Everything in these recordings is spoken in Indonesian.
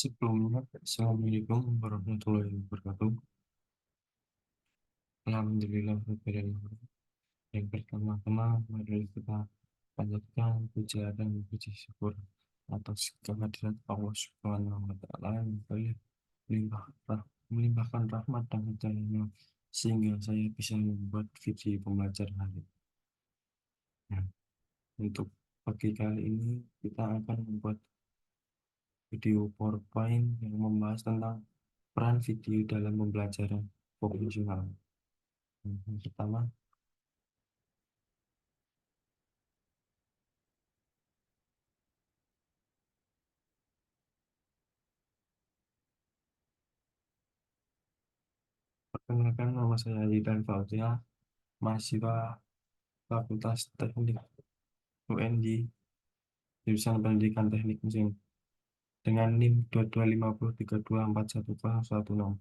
Sebelumnya, Assalamualaikum warahmatullahi wabarakatuh. Alhamdulillah, yang pertama-tama mari kita panjatkan puja dan puji syukur atas kehadirat Allah Subhanahu wa Ta'ala yang telah melimpahkan rahmat dan hidayahnya sehingga saya bisa membuat video pembelajaran hari ini. Nah, untuk pagi kali ini kita akan membuat video PowerPoint yang membahas tentang peran video dalam pembelajaran vokasional. Yang pertama, perkenalkan nama saya Aidan Fauzia, mahasiswa Fakultas Teknik UNJ, jurusan Pendidikan Teknik Mesin, dengan NIM 2250324116.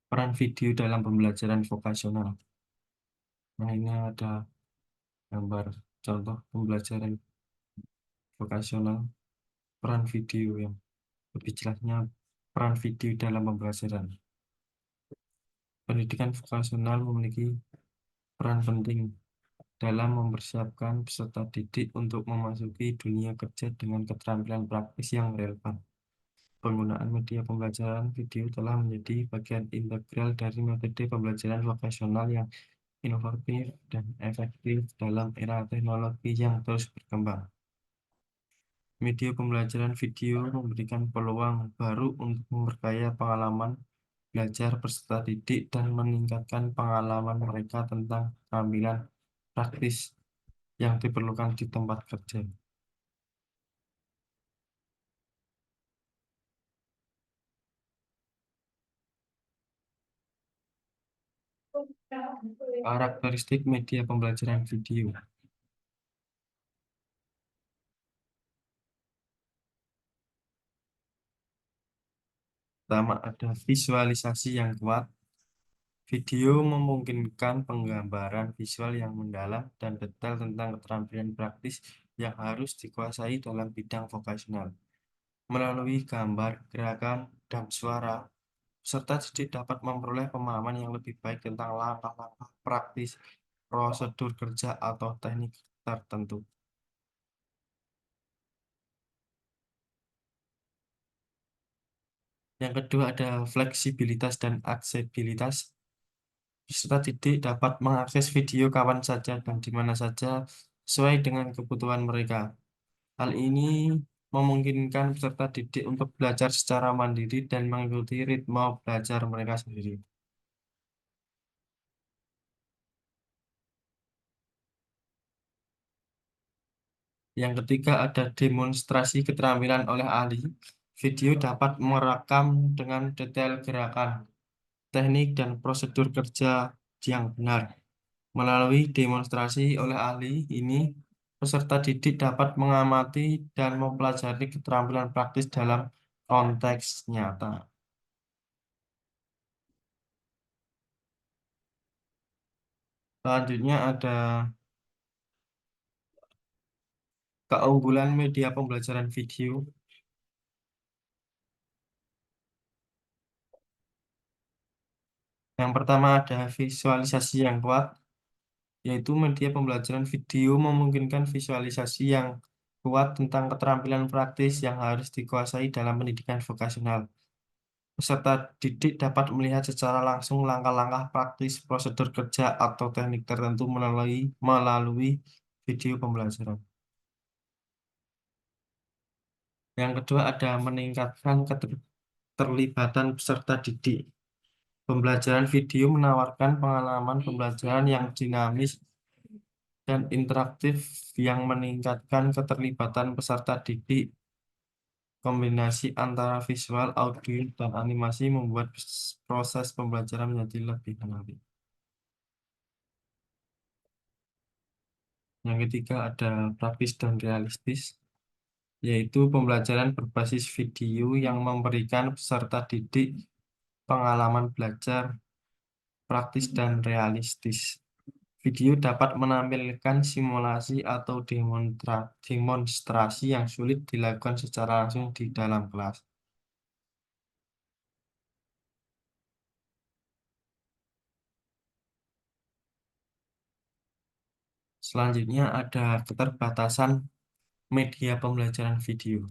Peran video dalam pembelajaran vokasional. Nah, ini ada gambar contoh pembelajaran vokasional, peran video yang lebih jelasnya peran video dalam pembelajaran. Pendidikan vokasional memiliki peran penting dalam mempersiapkan peserta didik untuk memasuki dunia kerja dengan keterampilan praktis yang relevan. Penggunaan media pembelajaran video telah menjadi bagian integral dari metode pembelajaran vokasional yang inovatif dan efektif dalam era teknologi yang terus berkembang. Media pembelajaran video memberikan peluang baru untuk memperkaya pengalaman belajar peserta didik dan meningkatkan pengalaman mereka tentang keterampilan praktis yang diperlukan di tempat kerja. Karakteristik media pembelajaran video. Pertama, ada visualisasi yang kuat. Video memungkinkan penggambaran visual yang mendalam dan detail tentang keterampilan praktis yang harus dikuasai dalam bidang vokasional. Melalui gambar, gerakan, dan suara, peserta didik dapat memperoleh pemahaman yang lebih baik tentang langkah-langkah praktis, prosedur kerja, atau teknik tertentu. Yang kedua ada fleksibilitas dan aksesibilitas. Peserta didik dapat mengakses video kapan saja dan di mana saja sesuai dengan kebutuhan mereka. Hal ini memungkinkan peserta didik untuk belajar secara mandiri dan mengikuti ritme belajar mereka sendiri. Yang ketiga ada demonstrasi keterampilan oleh ahli. Video dapat merekam dengan detail gerakan, teknik, dan prosedur kerja yang benar. Melalui demonstrasi oleh ahli ini, peserta didik dapat mengamati dan mempelajari keterampilan praktis dalam konteks nyata. Selanjutnya ada keunggulan media pembelajaran video. Yang pertama ada visualisasi yang kuat, yaitu media pembelajaran video memungkinkan visualisasi yang kuat tentang keterampilan praktis yang harus dikuasai dalam pendidikan vokasional. Peserta didik dapat melihat secara langsung langkah-langkah praktis, prosedur kerja, atau teknik tertentu melalui video pembelajaran. Yang kedua ada meningkatkan keterlibatan peserta didik. Pembelajaran video menawarkan pengalaman pembelajaran yang dinamis dan interaktif yang meningkatkan keterlibatan peserta didik. Kombinasi antara visual, audio, dan animasi membuat proses pembelajaran menjadi lebih menarik. Yang ketiga ada praktis dan realistis, yaitu pembelajaran berbasis video yang memberikan peserta didik pengalaman belajar praktis dan realistis. Video dapat menampilkan simulasi atau demonstrasi yang sulit dilakukan secara langsung di dalam kelas. Selanjutnya ada keterbatasan media pembelajaran video,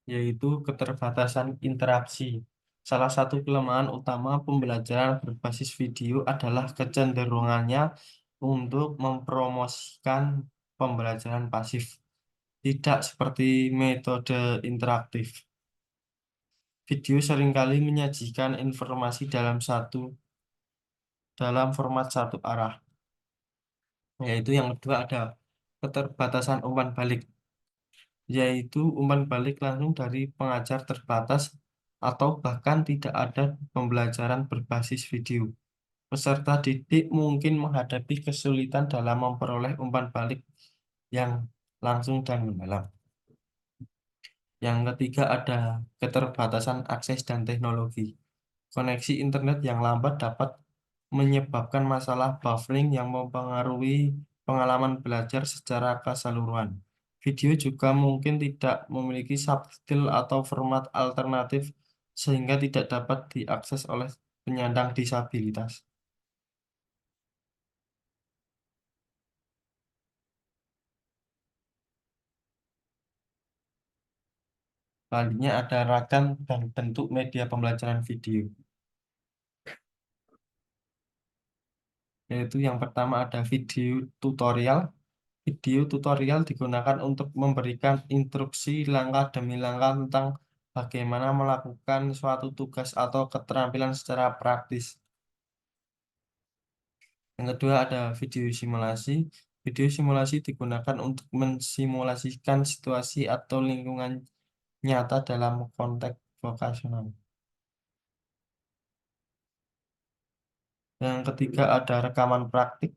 yaitu keterbatasan interaksi. Salah satu kelemahan utama pembelajaran berbasis video adalah kecenderungannya untuk mempromosikan pembelajaran pasif, tidak seperti metode interaktif. Video seringkali menyajikan informasi dalam format satu arah, yaitu yang kedua ada keterbatasan umpan balik, yaitu umpan balik langsung dari pengajar terbatas atau bahkan tidak ada pembelajaran berbasis video. Peserta didik mungkin menghadapi kesulitan dalam memperoleh umpan balik yang langsung dan mendalam. Yang ketiga ada keterbatasan akses dan teknologi. Koneksi internet yang lambat dapat menyebabkan masalah buffering yang mempengaruhi pengalaman belajar secara keseluruhan. Video juga mungkin tidak memiliki subtitle atau format alternatif sehingga tidak dapat diakses oleh penyandang disabilitas. Selanjutnya ada ragam dan bentuk media pembelajaran video, yaitu yang pertama ada video tutorial. Video tutorial digunakan untuk memberikan instruksi langkah demi langkah tentang bagaimana melakukan suatu tugas atau keterampilan secara praktis. Yang kedua ada video simulasi. Video simulasi digunakan untuk mensimulasikan situasi atau lingkungan nyata dalam konteks vokasional. Yang ketiga ada rekaman praktik.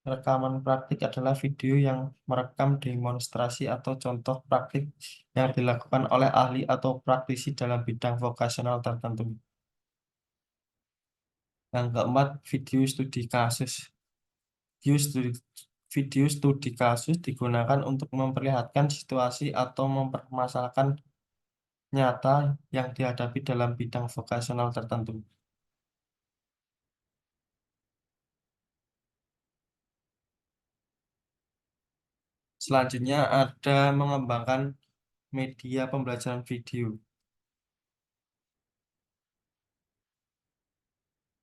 Rekaman praktik adalah video yang merekam demonstrasi atau contoh praktik yang dilakukan oleh ahli atau praktisi dalam bidang vokasional tertentu. Yang keempat, video studi kasus. Video studi, video studi kasus digunakan untuk memperlihatkan situasi atau mempermasalahkan nyata yang dihadapi dalam bidang vokasional tertentu. Selanjutnya ada mengembangkan media pembelajaran video.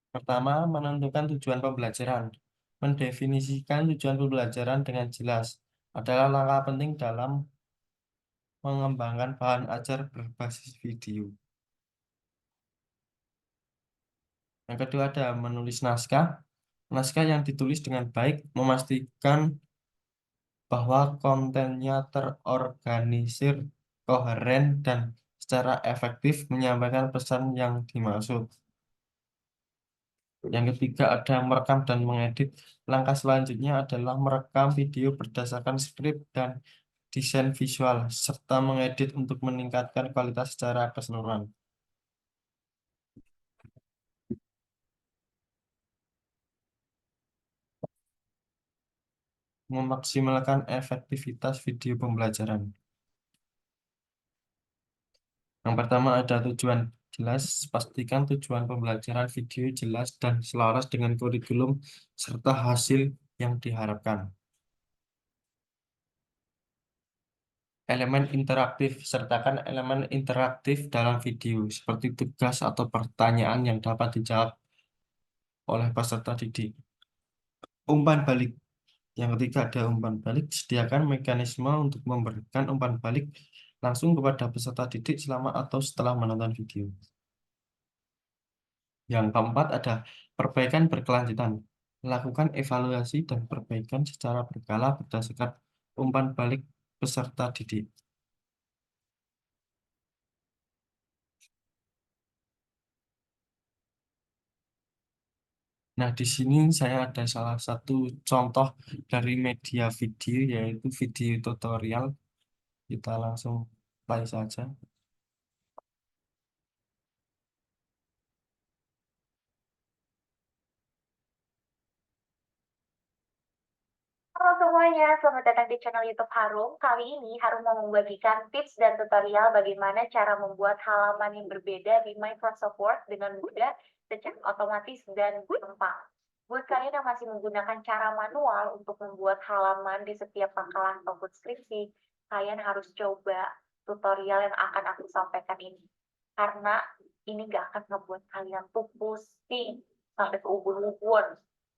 Pertama, menentukan tujuan pembelajaran. Mendefinisikan tujuan pembelajaran dengan jelas adalah langkah penting dalam mengembangkan bahan ajar berbasis video. Yang kedua ada menulis naskah. Naskah yang ditulis dengan baik memastikan bahwa kontennya terorganisir, koheren, dan secara efektif menyampaikan pesan yang dimaksud. Yang ketiga ada merekam dan mengedit. Langkah selanjutnya adalah merekam video berdasarkan skrip dan desain visual, serta mengedit untuk meningkatkan kualitas secara keseluruhan. Memaksimalkan efektivitas video pembelajaran. Yang pertama ada tujuan jelas, pastikan tujuan pembelajaran video jelas dan selaras dengan kurikulum serta hasil yang diharapkan. Elemen interaktif, sertakan elemen interaktif dalam video, seperti tugas atau pertanyaan yang dapat dijawab oleh peserta didik. Umpan balik. Yang ketiga ada umpan balik, sediakan mekanisme untuk memberikan umpan balik langsung kepada peserta didik selama atau setelah menonton video. Yang keempat ada perbaikan berkelanjutan. Lakukan evaluasi dan perbaikan secara berkala berdasarkan umpan balik peserta didik. Nah, di sini saya ada salah satu contoh dari media video, yaitu video tutorial. Kita langsung play saja. Halo semuanya, selamat datang di channel YouTube Harum. Kali ini Harum mau membagikan tips dan tutorial bagaimana cara membuat halaman yang berbeda di Microsoft Word dengan mudah, secara otomatis, dan gampang. Buat kalian yang masih menggunakan cara manual untuk membuat halaman di setiap makalah ataupun skripsi, kalian harus coba tutorial yang akan aku sampaikan ini. Karena ini gak akan ngebuat kalian tuh pusing sampai ke ubun-ubun.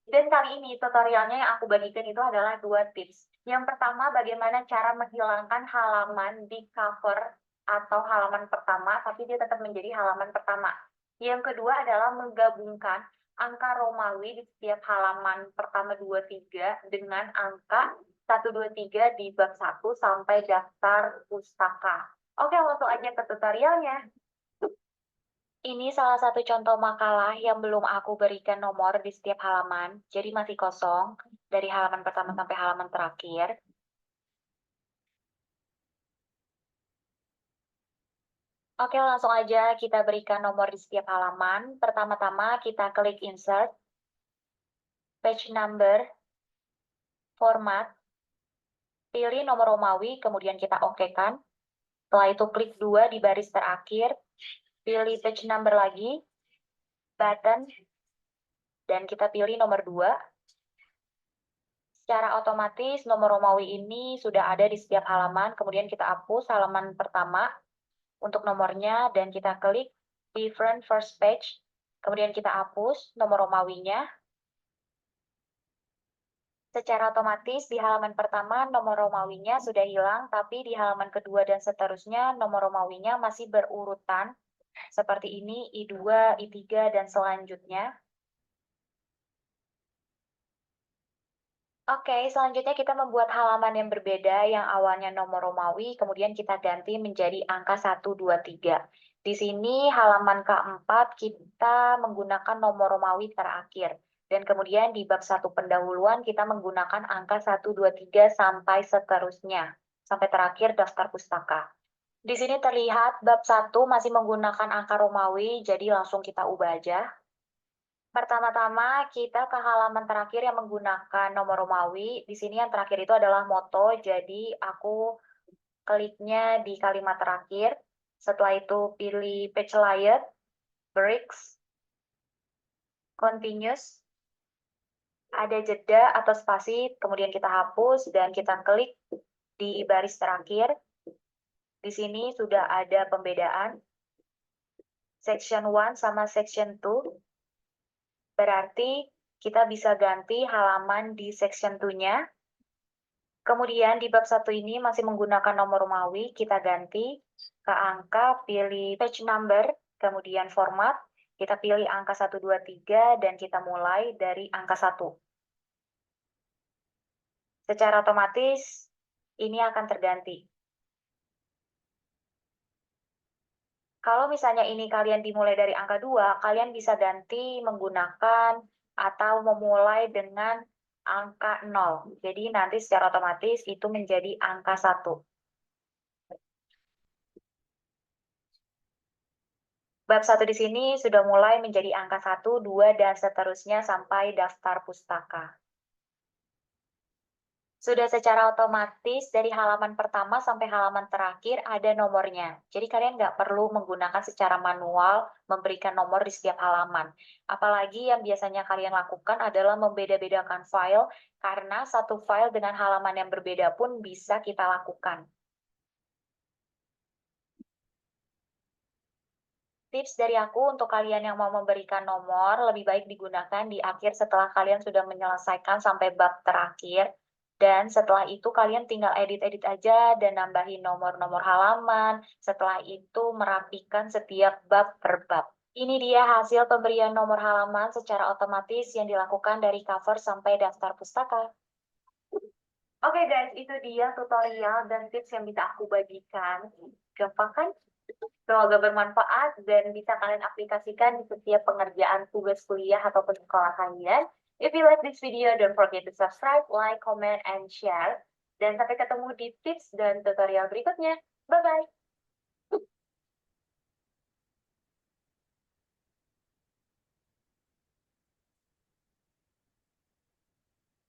Dan kali ini tutorialnya yang aku bagikan itu adalah 2 tips. Yang pertama, bagaimana cara menghilangkan halaman di cover atau halaman pertama, tapi dia tetap menjadi halaman pertama. Yang kedua adalah menggabungkan angka Romawi di setiap halaman pertama 2, 3 dengan angka 1, 2, 3 di bab 1 sampai daftar pustaka. Oke, langsung aja ke tutorialnya. Ini salah satu contoh makalah yang belum aku berikan nomor di setiap halaman, jadi masih kosong dari halaman pertama sampai halaman terakhir. Oke, langsung aja kita berikan nomor di setiap halaman. Pertama-tama kita klik Insert, Page Number, Format, pilih nomor Romawi, kemudian kita okekan. Setelah itu klik 2 di baris terakhir, pilih Page Number lagi, Button, dan kita pilih nomor 2. Secara otomatis nomor Romawi ini sudah ada di setiap halaman, kemudian kita hapus halaman pertama untuk nomornya dan kita klik Different First Page, kemudian kita hapus nomor Romawinya. Secara otomatis di halaman pertama nomor Romawinya sudah hilang, tapi di halaman kedua dan seterusnya nomor Romawinya masih berurutan seperti ini, I2, I3, dan selanjutnya. Oke, selanjutnya kita membuat halaman yang berbeda yang awalnya nomor Romawi, kemudian kita ganti menjadi angka 1, 2, 3. Di sini halaman keempat kita menggunakan nomor Romawi terakhir. Dan kemudian di bab 1 pendahuluan kita menggunakan angka 1, 2, 3 sampai seterusnya. Sampai terakhir daftar pustaka. Di sini terlihat bab 1 masih menggunakan angka Romawi, jadi langsung kita ubah aja. Pertama-tama kita ke halaman terakhir yang menggunakan nomor Romawi. Di sini yang terakhir itu adalah moto, jadi aku kliknya di kalimat terakhir. Setelah itu pilih page layout, breaks, continuous, ada jeda atau spasi, kemudian kita hapus dan kita klik di baris terakhir. Di sini sudah ada pembedaan section 1 sama section 2. Berarti kita bisa ganti halaman di section 2-nya. Kemudian di bab 1 ini masih menggunakan nomor Romawi, kita ganti ke angka, pilih page number, kemudian format, kita pilih angka 1, 2, 3, dan kita mulai dari angka 1. Secara otomatis, ini akan terganti. Kalau misalnya ini kalian dimulai dari angka 2, kalian bisa ganti menggunakan atau memulai dengan angka 0. Jadi nanti secara otomatis itu menjadi angka 1. Bab 1 di sini sudah mulai menjadi angka 1, 2, dan seterusnya sampai daftar pustaka. Sudah secara otomatis dari halaman pertama sampai halaman terakhir ada nomornya. Jadi kalian nggak perlu menggunakan secara manual memberikan nomor di setiap halaman. Apalagi yang biasanya kalian lakukan adalah membeda-bedakan file, karena satu file dengan halaman yang berbeda pun bisa kita lakukan. Tips dari aku untuk kalian yang mau memberikan nomor, lebih baik digunakan di akhir setelah kalian sudah menyelesaikan sampai bab terakhir. Dan setelah itu kalian tinggal edit-edit aja dan nambahin nomor-nomor halaman. Setelah itu merapikan setiap bab per bab. Ini dia hasil pemberian nomor halaman secara otomatis yang dilakukan dari cover sampai daftar pustaka. Oke guys, itu dia tutorial dan tips yang bisa aku bagikan. Gampang kan? Semoga bermanfaat dan bisa kalian aplikasikan di setiap pengerjaan tugas kuliah ataupun sekolah kalian. If you like this video, don't forget to subscribe, like, comment, and share. Dan sampai ketemu di tips dan tutorial berikutnya. Bye-bye!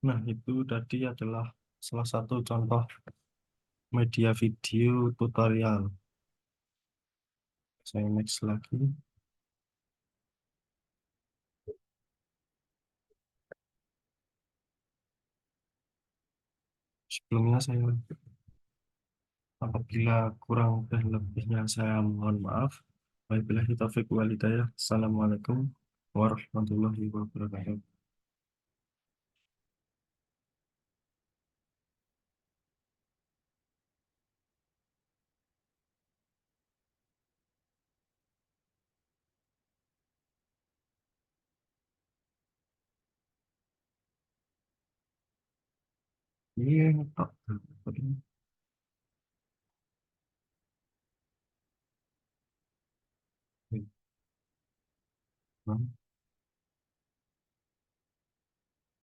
Nah, itu tadi adalah salah satu contoh media video tutorial. Saya next lagi. Sebelumnya saya apabila kurang dan lebihnya saya mohon maaf. Wabillahi taufiq wal hidayah. Assalamualaikum warahmatullahi wabarakatuh. Iya, tak.